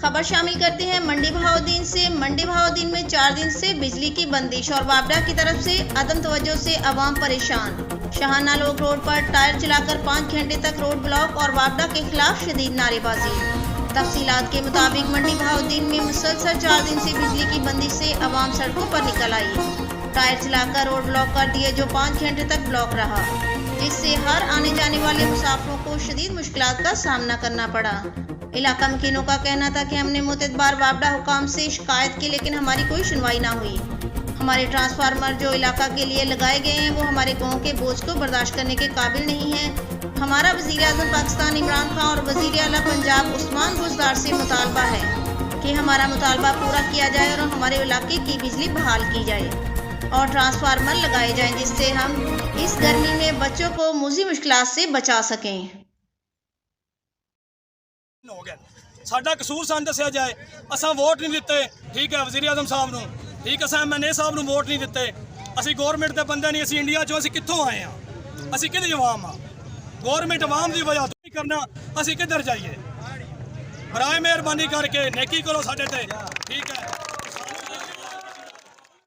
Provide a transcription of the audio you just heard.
खबर शामिल करते हैं मंडी बहाउद्दीन से। मंडी बहाउद्दीन में 4 दिन से बिजली की बंदिश और वापडा की तरफ से अदम तवज्जो से अवाम परेशान। शाहाना लोक रोड पर टायर चलाकर 5 घंटे तक रोड ब्लॉक और वापडा के खिलाफ शदीद नारेबाजी। तफसीलात के मुताबिक मंडी बहाउद्दीन में मुसलसल 4 दिन से बिजली की बंदिश से अवाम सड़कों पर निकल आई। टायर चलाकर रोड ब्लॉक कर दिए जो 5 घंटे तक ब्लॉक रहा, जिससे हर आने जाने वाले मुसाफिरों को शदीद मुश्किलात का सामना करना पड़ा। इलाका मकीनों का कहना था कि हमने मुतअद्दिबार वापडा हुकाम से शिकायत की, लेकिन हमारी कोई सुनवाई ना हुई। हमारे ट्रांसफार्मर जो इलाका के लिए लगाए गए हैं वो हमारे गाँव के बोझ को बर्दाश्त करने के काबिल नहीं है। हमारा वज़ीर आज़म पाकिस्तान इमरान खान और वज़ीर आला पंजाब उस्मान बुज़दार से मुतालबा है कि हमारा मुतालबा पूरा किया जाए और हमारे इलाके की बिजली बहाल की जाए और ट्रांसफार्मर लगाए जाएं, जिससे हम इस गर्मी में बच्चों को मुज़ी मुश्किलात से बचा सकें। हो गया साडा कसूर सन दस्या जाए। असां वोट नहीं दिते, ठीक है, वज़ीर आज़म साहब नूं, ठीक है, असां MNA साहब नूं वोट नहीं दिते। असीं गौरमेंट दे बंदे नहीं, असीं इंडिया चों, असीं कित्थों आए हां, असीं किहदी अवाम आ। गौरमेंट अवाम दी वजह तो नहीं करना, असीं किधर जाइए। बराए मेहरबानी करके नेकी करो साडे ते।